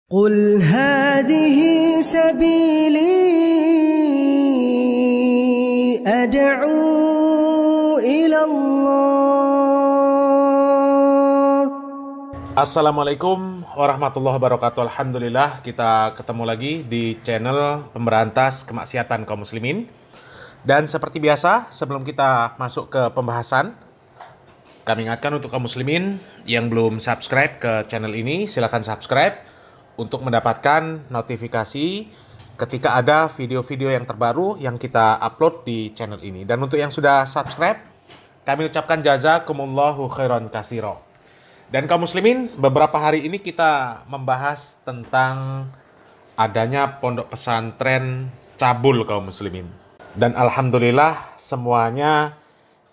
قل هذه سبيلي أدعو إلى الله. Assalamualaikum warahmatullahi wabarakatuh. Alhamdulillah kita ketemu lagi di channel pemberantas kemaksiatan kaum muslimin. Dan seperti biasa, sebelum kita masuk ke pembahasan, kami ingatkan untuk kaum muslimin yang belum subscribe ke channel ini, silakan subscribe untuk mendapatkan notifikasi ketika ada video-video yang terbaru yang kita upload di channel ini. Dan untuk yang sudah subscribe, kami ucapkan jazakumullahu khairan katsira. Dan kaum muslimin, beberapa hari ini kita membahas tentang adanya pondok pesantren cabul kaum muslimin. Dan alhamdulillah semuanya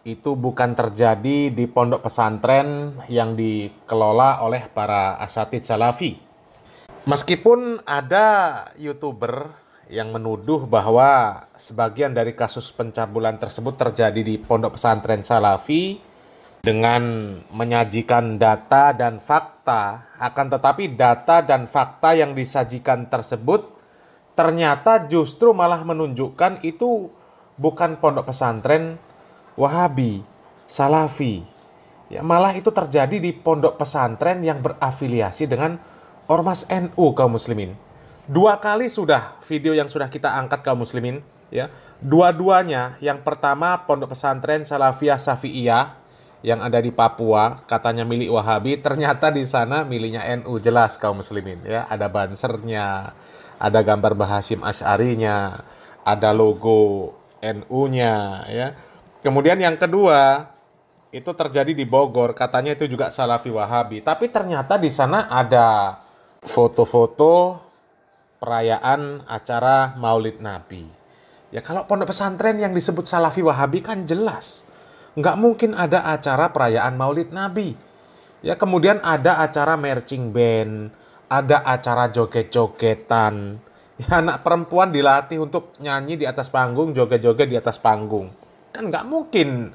itu bukan terjadi di pondok pesantren yang dikelola oleh para asatidz salafi. Meskipun ada YouTuber yang menuduh bahwa sebagian dari kasus pencabulan tersebut terjadi di pondok pesantren salafi dengan menyajikan data dan fakta, akan tetapi data dan fakta yang disajikan tersebut ternyata justru malah menunjukkan itu bukan pondok pesantren Wahabi, Salafi. Ya, malah itu terjadi di pondok pesantren yang berafiliasi dengan Ormas NU kaum muslimin. 2 kali sudah video yang sudah kita angkat kaum muslimin, ya. Dua-duanya, yang pertama pondok pesantren Salafiyah Syafi'iyah yang ada di Papua, katanya milik Wahabi, ternyata di sana miliknya NU, jelas kaum muslimin, ya. Ada bansernya, ada gambar Bahasyim Asy'arinya, ada logo NU-nya, ya. Kemudian yang kedua, itu terjadi di Bogor, katanya itu juga Salafi Wahabi, tapi ternyata di sana ada foto-foto perayaan acara Maulid Nabi. Ya, kalau pondok pesantren yang disebut Salafi Wahabi kan jelas nggak mungkin ada acara perayaan Maulid Nabi. Ya, kemudian ada acara marching band, ada acara joget-jogetan. Ya, anak perempuan dilatih untuk nyanyi di atas panggung, joget-joget di atas panggung. Kan nggak mungkin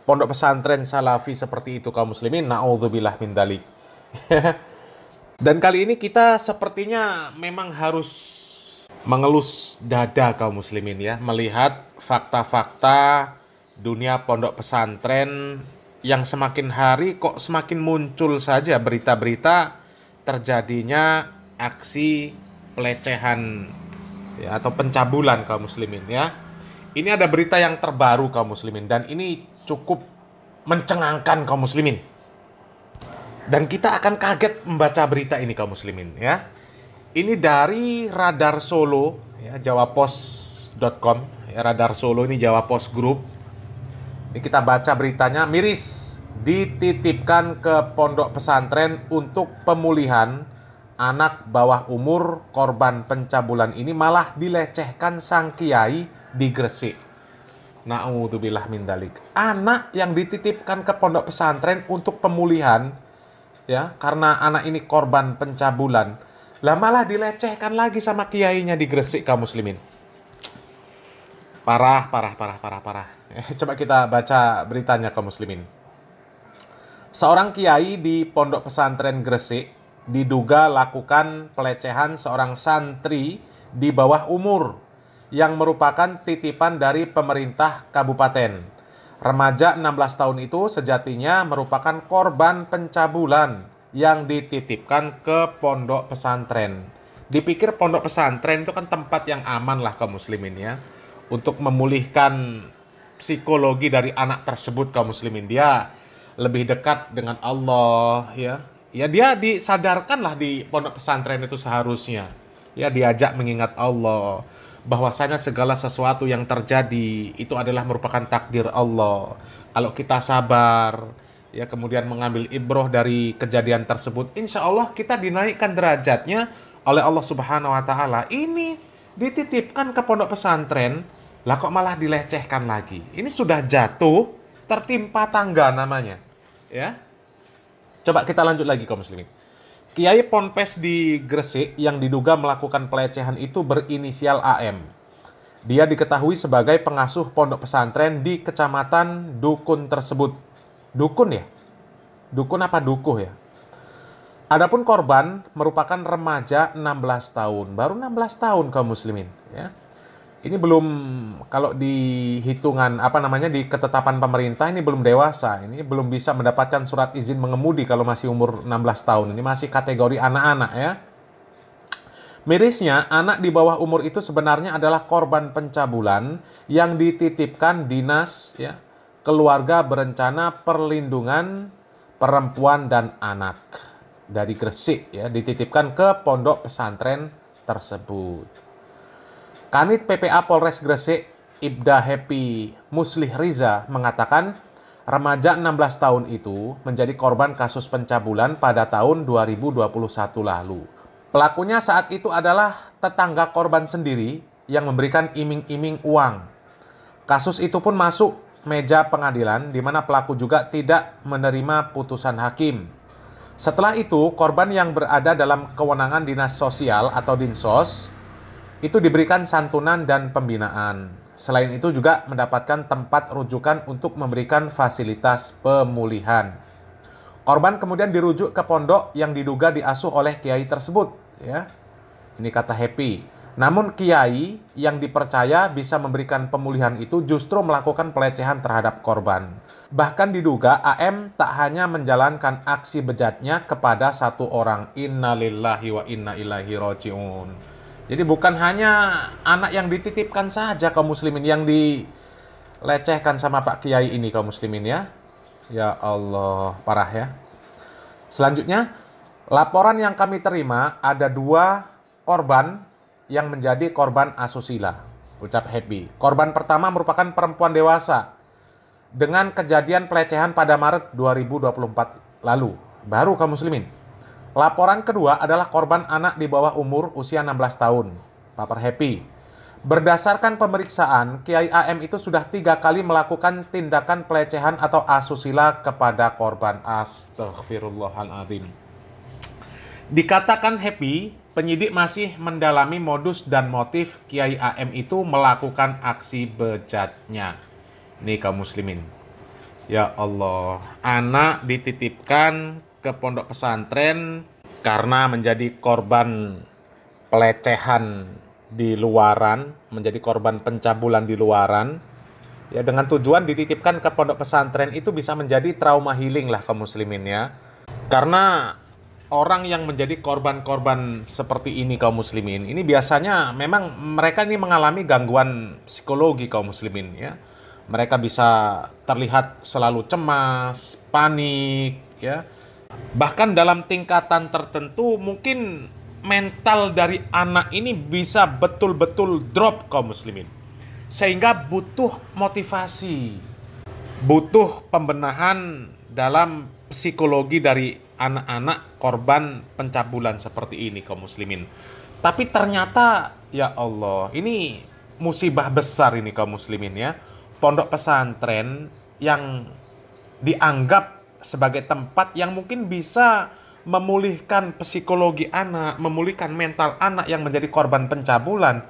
pondok pesantren Salafi seperti itu kaum muslimin. Na'udzubillah min dzalik. Dan kali ini kita sepertinya memang harus mengelus dada kaum muslimin, ya, melihat fakta-fakta dunia pondok pesantren yang semakin hari kok semakin muncul saja berita-berita terjadinya aksi pelecehan, ya, atau pencabulan kaum muslimin, ya. Ini ada berita yang terbaru kaum muslimin dan ini cukup mencengangkan kaum muslimin. Dan kita akan kaget membaca berita ini kaum muslimin, ya. Ini dari Radar Solo, ya, jawapos.com, ya, Radar Solo ini Jawa Post Group. Ini kita baca beritanya, miris dititipkan ke pondok pesantren untuk pemulihan. Anak bawah umur korban pencabulan ini malah dilecehkan sang kiai di Gresik. Na'udzubillah min dzalik. Anak yang dititipkan ke pondok pesantren untuk pemulihan, ya, karena anak ini korban pencabulan, lah malah dilecehkan lagi sama kiainya di Gresik kaum muslimin. Parah. Coba kita baca beritanya kaum muslimin. Seorang kiai di pondok pesantren Gresik diduga lakukan pelecehan seorang santri di bawah umur yang merupakan titipan dari pemerintah kabupaten. Remaja 16 tahun itu sejatinya merupakan korban pencabulan yang dititipkan ke pondok pesantren. Dipikir pondok pesantren itu kan tempat yang aman lah kaum muslimin, ya, untuk memulihkan psikologi dari anak tersebut kaum muslimin. Dia lebih dekat dengan Allah, ya. Ya, dia disadarkan lah di pondok pesantren itu seharusnya. Ya, diajak mengingat Allah, bahwasanya segala sesuatu yang terjadi itu adalah merupakan takdir Allah. Kalau kita sabar, ya, kemudian mengambil ibroh dari kejadian tersebut, insya Allah kita dinaikkan derajatnya oleh Allah Subhanahu wa Ta'ala. Ini dititipkan ke pondok pesantren, lah kok malah dilecehkan lagi. Ini sudah jatuh, tertimpa tangga namanya, ya. Coba kita lanjut lagi kaum muslimin. Kiai Ponpes di Gresik yang diduga melakukan pelecehan itu berinisial AM. Dia diketahui sebagai pengasuh pondok pesantren di kecamatan Dukun tersebut. Dukun, ya? Dukun apa dukuh, ya? Adapun korban merupakan remaja 16 tahun, baru 16 tahun kaum muslimin ya. Ini belum, kalau di hitungan di ketetapan pemerintah ini belum dewasa, ini belum bisa mendapatkan surat izin mengemudi kalau masih umur 16 tahun. Ini masih kategori anak-anak ya. Mirisnya, anak di bawah umur itu sebenarnya adalah korban pencabulan yang dititipkan Dinas ya, Keluarga Berencana Perlindungan Perempuan dan Anak dari Gresik ya, dititipkan ke pondok pesantren tersebut. Kanit PPA Polres Gresik, Ibda Happy Muslih Riza mengatakan remaja 16 tahun itu menjadi korban kasus pencabulan pada tahun 2021 lalu. Pelakunya saat itu adalah tetangga korban sendiri yang memberikan iming-iming uang. Kasus itu pun masuk meja pengadilan di mana pelaku juga tidak menerima putusan hakim. Setelah itu, korban yang berada dalam kewenangan Dinas Sosial atau Dinsos itu diberikan santunan dan pembinaan. Selain itu juga mendapatkan tempat rujukan untuk memberikan fasilitas pemulihan. Korban kemudian dirujuk ke pondok yang diduga diasuh oleh kiai tersebut ya. Ini kata Happy. Namun kiai yang dipercaya bisa memberikan pemulihan itu justru melakukan pelecehan terhadap korban. Bahkan diduga AM tak hanya menjalankan aksi bejatnya kepada satu orang. Innalillahi wa inna ilaihi raji'un. Jadi bukan hanya anak yang dititipkan saja kaum muslimin yang dilecehkan sama Pak Kiai ini kaum muslimin ya. Ya Allah, parah ya. Selanjutnya, laporan yang kami terima ada 2 korban yang menjadi korban asusila, ucap Happy. Korban pertama merupakan perempuan dewasa dengan kejadian pelecehan pada Maret 2024 lalu. Baru kaum muslimin. Laporan kedua adalah korban anak di bawah umur usia 16 tahun, papar Happy. Berdasarkan pemeriksaan, Kiai AM itu sudah 3 kali melakukan tindakan pelecehan atau asusila kepada korban. Astaghfirullahaladzim. Dikatakan Happy, penyidik masih mendalami modus dan motif Kiai AM itu melakukan aksi bejatnya. Ini kaum muslimin. Ya Allah, anak dititipkan ke pondok pesantren karena menjadi korban pelecehan di luaran, menjadi korban pencabulan di luaran ya, dengan tujuan dititipkan ke pondok pesantren itu bisa menjadi trauma healing lah kaum muslimin ya. Karena orang yang menjadi korban-korban seperti ini kaum muslimin ini biasanya memang mereka ini mengalami gangguan psikologi kaum muslimin ya. Mereka bisa terlihat selalu cemas, panik ya. Bahkan dalam tingkatan tertentu mungkin mental dari anak ini bisa betul-betul drop kaum muslimin. Sehingga butuh motivasi, butuh pembenahan dalam psikologi dari anak-anak korban pencabulan seperti ini kaum muslimin. Tapi ternyata ya Allah, ini musibah besar ini kaum muslimin ya. Pondok pesantren yang dianggap sebagai tempat yang mungkin bisa memulihkan psikologi anak, memulihkan mental anak yang menjadi korban pencabulan.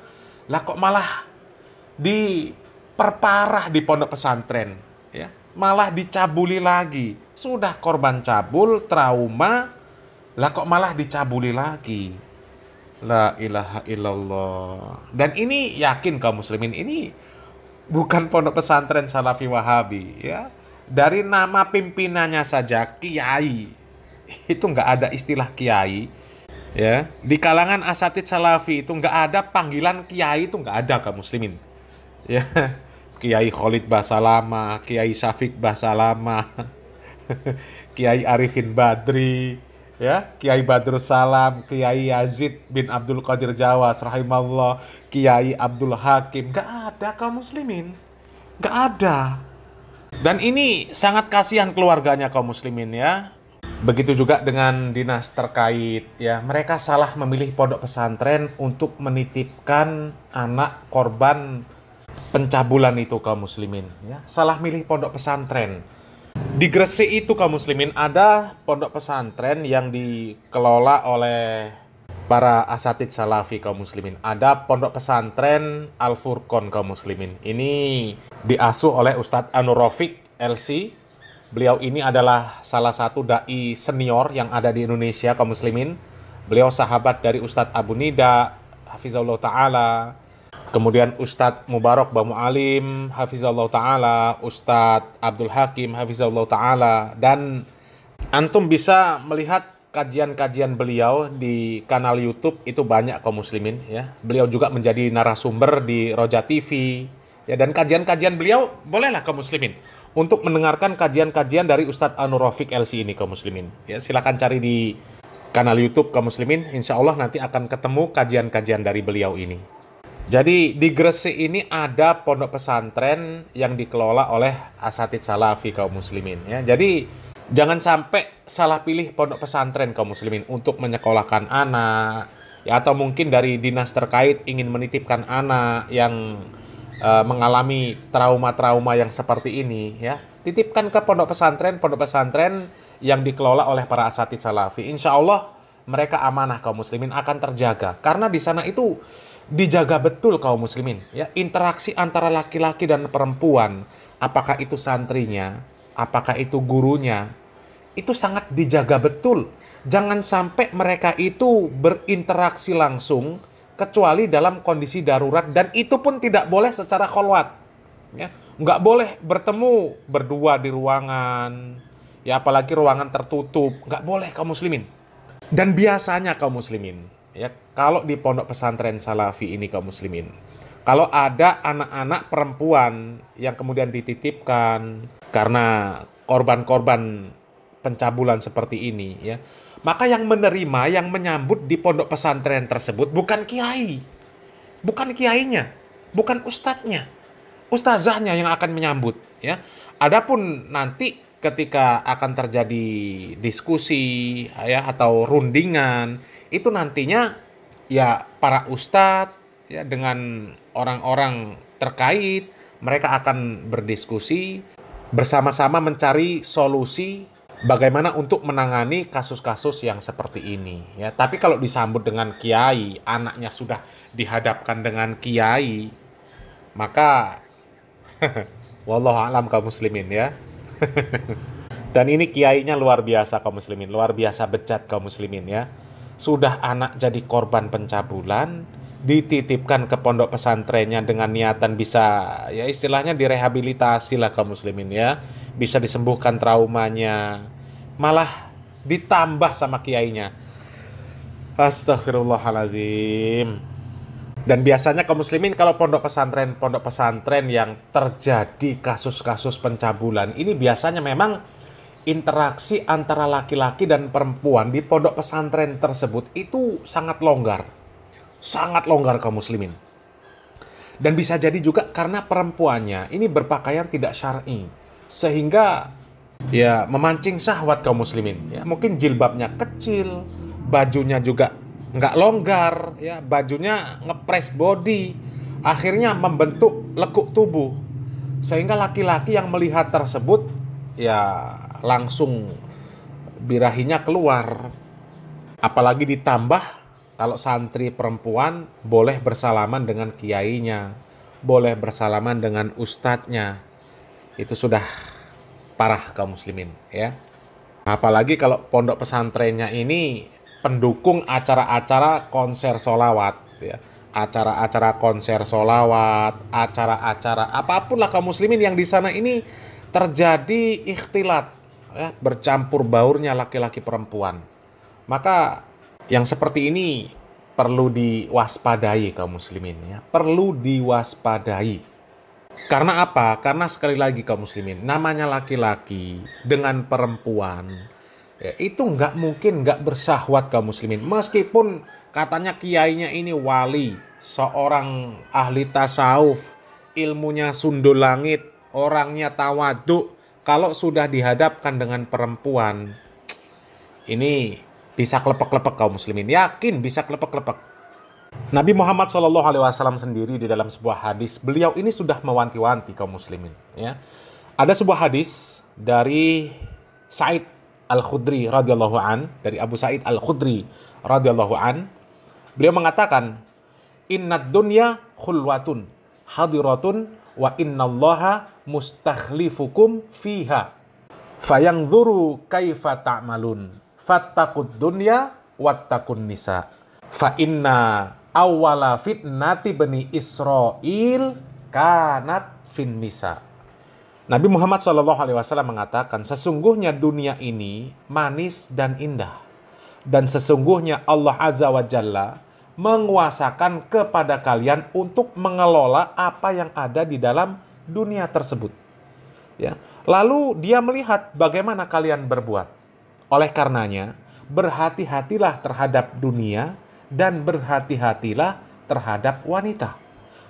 Lah kok malah diperparah di pondok pesantren ya. Malah dicabuli lagi. Sudah korban cabul, trauma, lah kok malah dicabuli lagi. La ilaha illallah. Dan ini yakin kaum muslimin, ini bukan pondok pesantren Salafi Wahabi ya. Dari nama pimpinannya saja kiai, itu nggak ada istilah kiai ya. Di kalangan asatidz salafi itu nggak ada panggilan kiai, itu nggak ada kaum muslimin ya. Kiai Khalid Basalamah, Kiai Syafiq Basalamah, Kiai Arifin Badri ya, Kiai Badrus Salam, Kiai Yazid bin Abdul Qadir Jawas rahimahullah, Kiai Abdul Hakim, nggak ada kaum muslimin, nggak ada. Dan ini sangat kasihan keluarganya kaum muslimin ya. Begitu juga dengan dinas terkait ya. Mereka salah memilih pondok pesantren untuk menitipkan anak korban pencabulan itu kaum muslimin ya. Salah milih pondok pesantren. Di Gresik itu kaum muslimin ada pondok pesantren yang dikelola oleh para asatidz salafi kaum muslimin. Ada pondok pesantren Al Furqon kaum muslimin. Ini diasuh oleh Ustadz Anur Rafiq LC Beliau ini adalah salah satu dai senior yang ada di Indonesia, kaum muslimin. Beliau sahabat dari Ustadz Abu Nida, hafizahullah ta'ala. Kemudian Ustadz Mubarak Bamu Alim, hafizahullah ta'ala. Ustadz Abdul Hakim, hafizahullah ta'ala. Dan antum bisa melihat kajian-kajian beliau di kanal YouTube itu banyak, kaum muslimin, ya. Beliau juga menjadi narasumber di Roja TV, ya, dan kajian-kajian beliau bolehlah, kaum muslimin, untuk mendengarkan kajian-kajian dari Ustadz Anur Rafiq LC ini, kaum muslimin. Ya, silakan cari di kanal YouTube, kaum muslimin. Insya Allah nanti akan ketemu kajian-kajian dari beliau ini. Jadi di Gresik ini ada pondok pesantren yang dikelola oleh asatidz salafi, kaum muslimin, ya. Jadi jangan sampai salah pilih pondok pesantren, kaum muslimin, untuk menyekolahkan anak, ya, atau mungkin dari dinas terkait ingin menitipkan anak yang mengalami trauma-trauma yang seperti ini, ya. Titipkan ke pondok pesantren yang dikelola oleh para asatidz salafi. Insya Allah mereka amanah, kaum muslimin, akan terjaga. Karena di sana itu dijaga betul, kaum muslimin, ya. Interaksi antara laki-laki dan perempuan, apakah itu santrinya, apakah itu gurunya, itu sangat dijaga betul. Jangan sampai mereka itu berinteraksi langsung kecuali dalam kondisi darurat, dan itu pun tidak boleh secara kholwat, ya. Nggak boleh bertemu berdua di ruangan, ya, apalagi ruangan tertutup. Nggak boleh, kaum muslimin. Dan biasanya, kaum muslimin, ya, kalau di pondok pesantren salafi ini, kaum muslimin, kalau ada anak-anak perempuan yang kemudian dititipkan karena korban-korban pencabulan seperti ini, ya, maka yang menerima, yang menyambut di pondok pesantren tersebut bukan kiai, bukan kiainya, bukan ustadznya, ustazahnya yang akan menyambut, ya. Adapun nanti ketika akan terjadi diskusi, ya, atau rundingan, itu nantinya, ya, para ustadz, ya, dengan orang-orang terkait, mereka akan berdiskusi bersama-sama mencari solusi bagaimana untuk menangani kasus-kasus yang seperti ini, ya. Tapi kalau disambut dengan kiai, anaknya sudah dihadapkan dengan kiai, maka wallahu a'lam, kaum muslimin, ya. Dan ini kiainya luar biasa, kaum muslimin, luar biasa bejat, kaum muslimin, ya. Sudah anak jadi korban pencabulan, dititipkan ke pondok pesantrennya dengan niatan bisa, ya, istilahnya direhabilitasi lah, kaum muslimin, ya. Bisa disembuhkan traumanya, malah ditambah sama kiainya. Astagfirullahaladzim. Dan biasanya, kaum muslimin, kalau pondok pesantren yang terjadi kasus-kasus pencabulan ini, biasanya memang interaksi antara laki-laki dan perempuan di pondok pesantren tersebut itu sangat longgar, kaum muslimin. Dan bisa jadi juga karena perempuannya ini berpakaian tidak syar'i, sehingga, ya, memancing syahwat, kaum muslimin, ya. Mungkin jilbabnya kecil, bajunya juga nggak longgar, ya, bajunya ngepres body, akhirnya membentuk lekuk tubuh, sehingga laki-laki yang melihat tersebut, ya, langsung birahinya keluar. Apalagi ditambah kalau santri perempuan boleh bersalaman dengan kiainya, boleh bersalaman dengan ustadznya, itu sudah parah, kaum muslimin, ya. Apalagi kalau pondok pesantrennya ini pendukung acara-acara konser sholawat, ya. Acara-acara konser sholawat, acara-acara apapun lah, kaum muslimin, yang di sana ini terjadi ikhtilat, ya, bercampur baurnya laki-laki perempuan. Maka yang seperti ini perlu diwaspadai, kaum muslimin, ya. Perlu diwaspadai. Karena apa? Karena sekali lagi, kaum muslimin, namanya laki-laki dengan perempuan, ya, itu nggak mungkin nggak bersyahwat, kaum muslimin. Meskipun katanya kiainya ini wali, seorang ahli tasawuf, ilmunya sundul langit, orangnya tawaduk, kalau sudah dihadapkan dengan perempuan, ini bisa klepek-klepek, kaum muslimin. Yakin bisa klepek-klepek. Nabi Muhammad SAW sendiri di dalam sebuah hadis, beliau ini sudah mewanti-wanti, kaum muslimin, ya. Ada sebuah hadis dari Sa'id Al-Khudri radhiyallahu an, dari Abu Sa'id Al-Khudri radhiyallahu an. Beliau mengatakan, "Innad dunya khulwatun hadiratun wa innallaha mustakhlifukum fiha." Fayanzuru kaifa ta'malun fattaqud dunya wattaqun nisa. Fa inna awwala fitnati bani Israil kanat fin nisa. Nabi Muhammad SAW mengatakan, sesungguhnya dunia ini manis dan indah. Dan sesungguhnya Allah Azza wa Jalla menguasakan kepada kalian untuk mengelola apa yang ada di dalam dunia tersebut. Ya. Lalu dia melihat bagaimana kalian berbuat. Oleh karenanya, berhati-hatilah terhadap dunia dan berhati-hatilah terhadap wanita.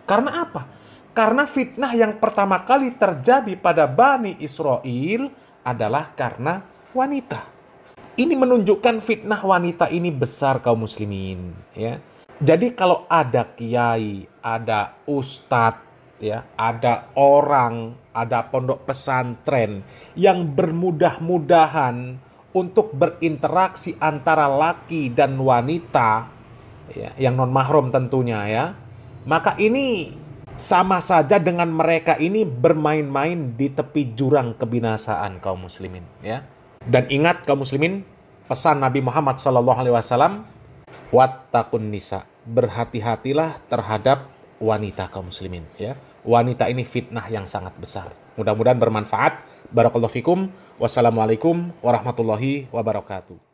Karena apa? Karena fitnah yang pertama kali terjadi pada Bani Israel adalah karena wanita. Ini menunjukkan fitnah wanita ini besar kaum muslimin. Ya. Jadi kalau ada kiai, ada ustadz, ya, ada orang, ada pondok pesantren yang bermudah-mudahan untuk berinteraksi antara laki dan wanita, ya, yang non mahram tentunya, ya, maka ini sama saja dengan mereka ini bermain-main di tepi jurang kebinasaan kaum muslimin, ya. Dan ingat kaum muslimin, pesan Nabi Muhammad SAW, wattaqun nisa, berhati-hatilah terhadap wanita kaum muslimin, ya. Wanita ini fitnah yang sangat besar. Mudah-mudahan bermanfaat. Barakallahu fikum. Wassalamualaikum warahmatullahi wabarakatuh.